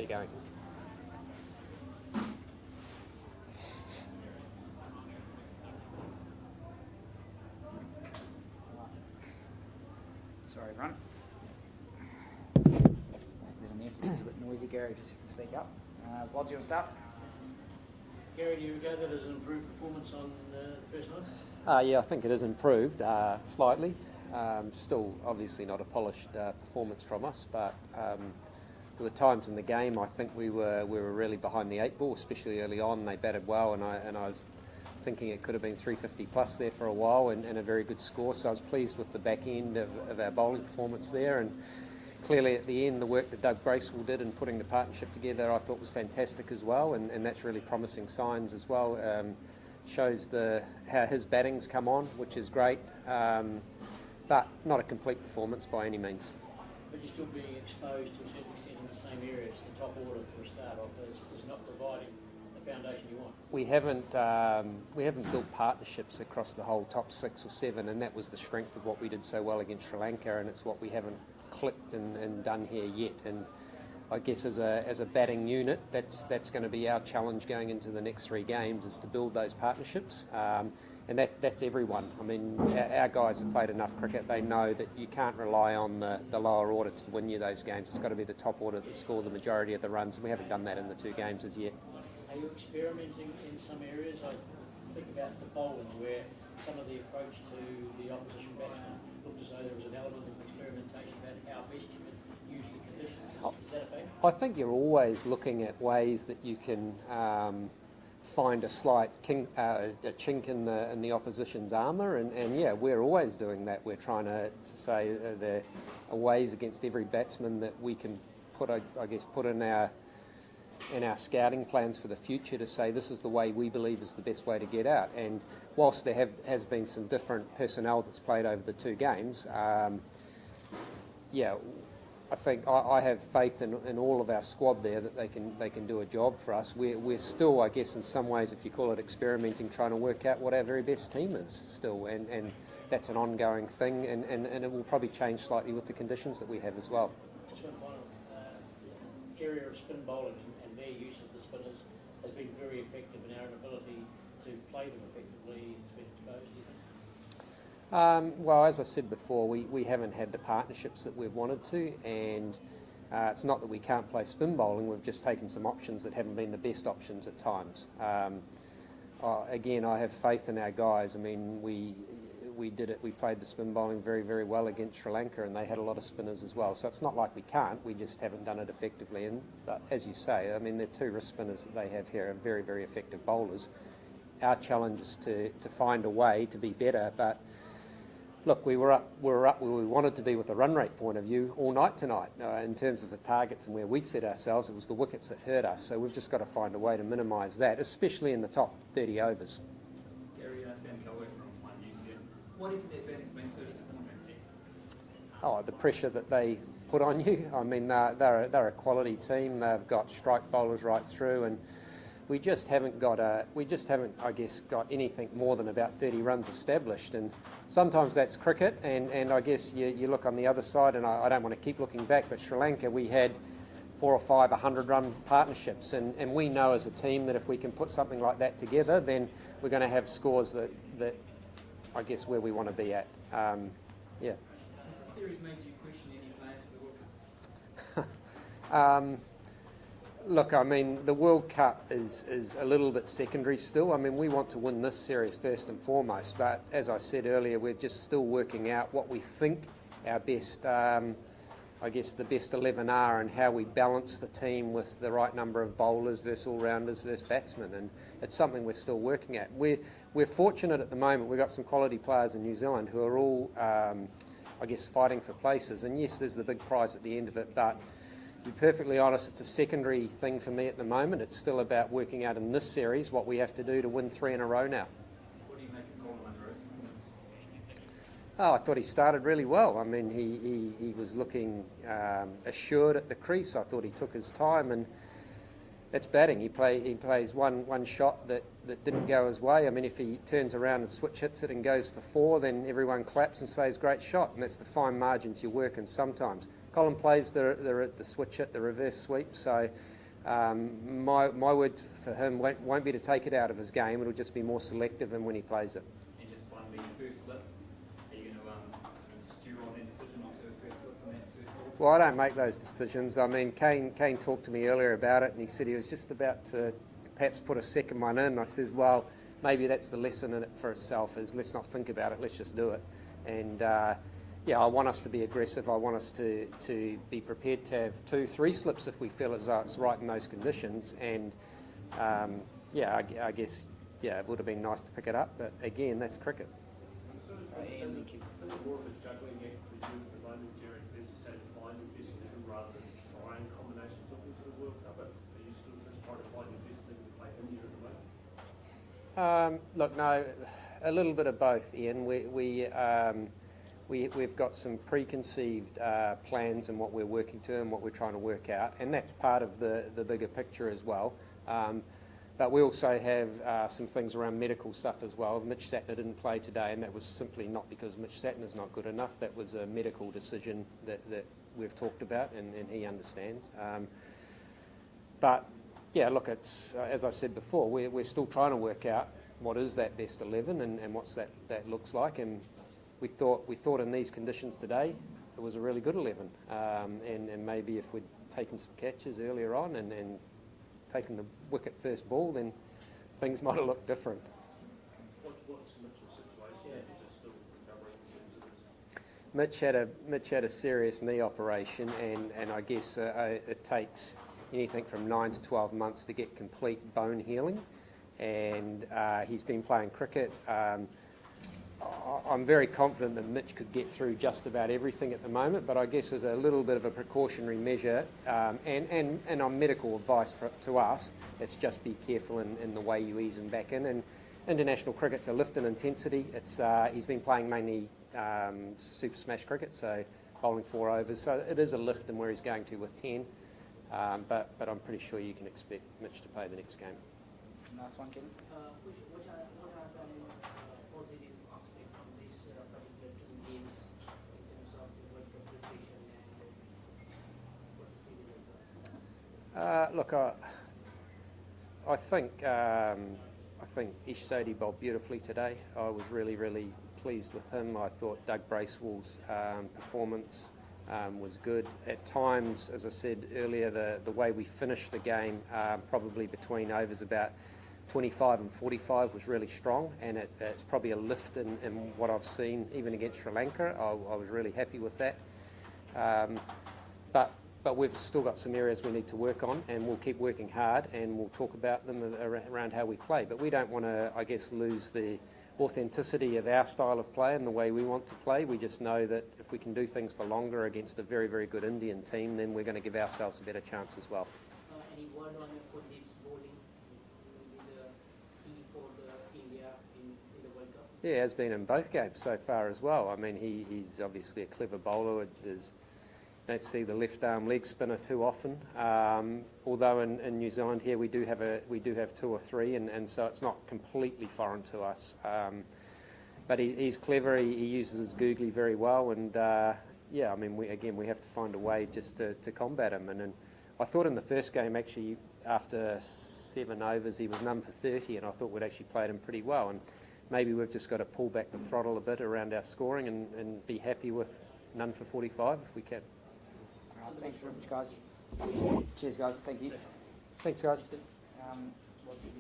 you going? Sorry, everyone. It's a bit noisy, Gary, just have to speak up. Wods, you want to start? Gary, do you regard that as an improved performance on the first night? Yeah, I think it has improved slightly. Still, obviously, not a polished performance from us, but there were times in the game I think we were really behind the 8 ball, especially early on. They batted well, and I was thinking it could have been 350 plus there for a while, and a very good score. So I was pleased with the back end of our bowling performance there, and clearly at the end the work that Doug Bracewell did in putting the partnership together I thought was fantastic as well, and that's really promising signs as well. Shows how his batting's come on, which is great, but not a complete performance by any means. But you're still being exposed to a certain extent in the same areas. The top order for a start off is not providing the foundation you want. We haven't built partnerships across the whole top 6 or 7, and that was the strength of what we did so well against Sri Lanka, and it's what we haven't clicked and done here yet. And I guess as a batting unit, that's going to be our challenge going into the next 3 games, is to build those partnerships, and that's everyone. I mean, our guys have played enough cricket. They know that you can't rely on the lower order to win you those games. It's got to be the top order that score the majority of the runs, and we haven't done that in the 2 games as yet. Are you experimenting in some areas? I think about the bowling, where some of the approach to the opposition batsman looked as though there was an element of experimentation about how best you could use the conditions. Is that a fact? I think you're always looking at ways that you can find a slight a chink in the opposition's armour, and yeah, we're always doing that. We're trying to say there are ways against every batsman that we can put in our scouting plans for the future to say this is the way we believe is the best way to get out. And whilst there has been some different personnel that's played over the 2 games, yeah, I think I have faith in all of our squad there that they can do a job for us. We're still, I guess, in some ways, if you call it experimenting, trying to work out what our very best team is still, and that's an ongoing thing, and it will probably change slightly with the conditions that we have as well. Just one final area of spin bowling and their use of the spinners has been very effective in our inability to play them effectively. It's been exposed, do you think? Well, as I said before, we haven't had the partnerships that we've wanted to, and it's not that we can't play spin bowling, we've just taken some options that haven't been the best options at times. Again, I have faith in our guys. I mean, we did it. We played the spin bowling very, very well against Sri Lanka, and they had a lot of spinners as well. So it's not like we can't. We just haven't done it effectively. But as you say, I mean, the 2 wrist spinners that they have here are very, very effective bowlers. Our challenge is to find a way to be better. But look, we were up where we wanted to be with a run rate point of view all night tonight. In terms of the targets and where we set ourselves, it was the wickets that hurt us. So we've just got to find a way to minimise that, especially in the top 30 overs. What is it that Ben has been so disappointing? Oh, the pressure that they put on you. I mean, they're a quality team. They've got strike bowlers right through, and we just haven't, I guess, got anything more than about 30 runs established. And sometimes that's cricket, and I guess you look on the other side, and I don't want to keep looking back, but Sri Lanka, we had 4 or 5 100-run partnerships, and we know as a team that if we can put something like that together, then we're going to have scores that I guess where we want to be at. Yeah. Has the series made you question any plans for the World Cup? Look, I mean, the World Cup is a little bit secondary still. I mean, we want to win this series first and foremost, but as I said earlier, we're just still working out what we think our best, I guess, the best 11 are, and how we balance the team with the right number of bowlers versus all-rounders versus batsmen, and it's something we're still working at. We're fortunate at the moment. We've got some quality players in New Zealand who are all, I guess, fighting for places, and yes, there's the big prize at the end of it, but to be perfectly honest, it's a secondary thing for me at the moment. It's still about working out in this series what we have to do to win 3 in a row now. What do you make of Colin Munro's performance? Oh, I thought he started really well. I mean, he was looking assured at the crease. I thought he took his time, and that's batting. He plays one shot that didn't go his way. I mean, if he turns around and switch hits it and goes for 4, then everyone claps and says great shot, and that's the fine margins you work in sometimes. Colin plays the switch hit, the reverse sweep, so My word for him won't be to take it out of his game. It'll just be more selective in when he plays it. And just finally, first slip. Are you going to stew on that decision not to first slip on that first ball? Well, I don't make those decisions. I mean, Kane talked to me earlier about it, and he said he was just about to perhaps put a second one in. I says, well, maybe that's the lesson in it for itself, is let's not think about it, let's just do it. And yeah, I want us to be aggressive. I want us to be prepared to have 2-3 slips if we feel as though it's right in those conditions. And yeah, I guess, yeah, it would have been nice to pick it up, but again, that's cricket. Is it more of a juggling act for you at the moment, Derek, as you say, to find your best 11 rather than trying combinations of into the World Cup? Are you still just trying to find your best 11 to play India at the moment? Look, no, a little bit of both, Ian. We've got some preconceived plans and what we're working to and what we're trying to work out, and that's part of the bigger picture as well. But we also have some things around medical stuff as well. Mitch Satner didn't play today, and that was simply not because Mitch Satner's not good enough. That was a medical decision that we've talked about, and he understands. But yeah, look, it's as I said before, we're still trying to work out what is that best 11 and what's that looks like. And we thought in these conditions today it was a really good 11, and maybe if we'd taken some catches earlier on and taken the wicket first ball, then things might have looked different. What's Mitchell's situation? Is he just still recovering in terms of his... Mitch had a serious knee operation, and I guess it takes anything from 9 to 12 months to get complete bone healing, and he's been playing cricket. I'm very confident that Mitch could get through just about everything at the moment, but I guess as a little bit of a precautionary measure, and on medical advice to us, it's just be careful in the way you ease him back in. And international cricket's a lift in intensity. He's been playing mainly Super Smash cricket, so bowling 4 overs, so it is a lift in where he's going to with 10, but I'm pretty sure you can expect Mitch to play the next game. Last one, Kevin. What are the positive aspects from this particular 2 games in terms of the World Cup preparation and what is the result? Look, I think Ish Sodhi bowled beautifully today. I was really pleased with him. I thought Doug Bracewell's performance was good. At times, as I said earlier, the way we finished the game, probably between overs about 25 and 45 was really strong, and it's probably a lift in what I've seen even against Sri Lanka. I was really happy with that. But we've still got some areas we need to work on, and we'll keep working hard, and we'll talk about them around how we play. But we don't want to, I guess, lose the authenticity of our style of play and the way we want to play. We just know that if we can do things for longer against a very good Indian team, then we're going to give ourselves a better chance as well. Any word on Kuldeep's bowling? Will be the key for India in the World Cup? Yeah, has been in both games so far as well. I mean, he's obviously a clever bowler. Don't see the left arm leg spinner too often. Although in New Zealand here we do have 2 or 3, and so it's not completely foreign to us. But he's clever. He uses his googly very well, and yeah, I mean we have to find a way just to combat him. And I thought in the first game actually after 7 overs he was none for 30, and I thought we'd actually played him pretty well. And maybe we've just got to pull back the throttle a bit around our scoring and be happy with none for 45 if we can. All right, thanks very much, guys. Cheers, guys. Thank you. Thanks, guys. What's it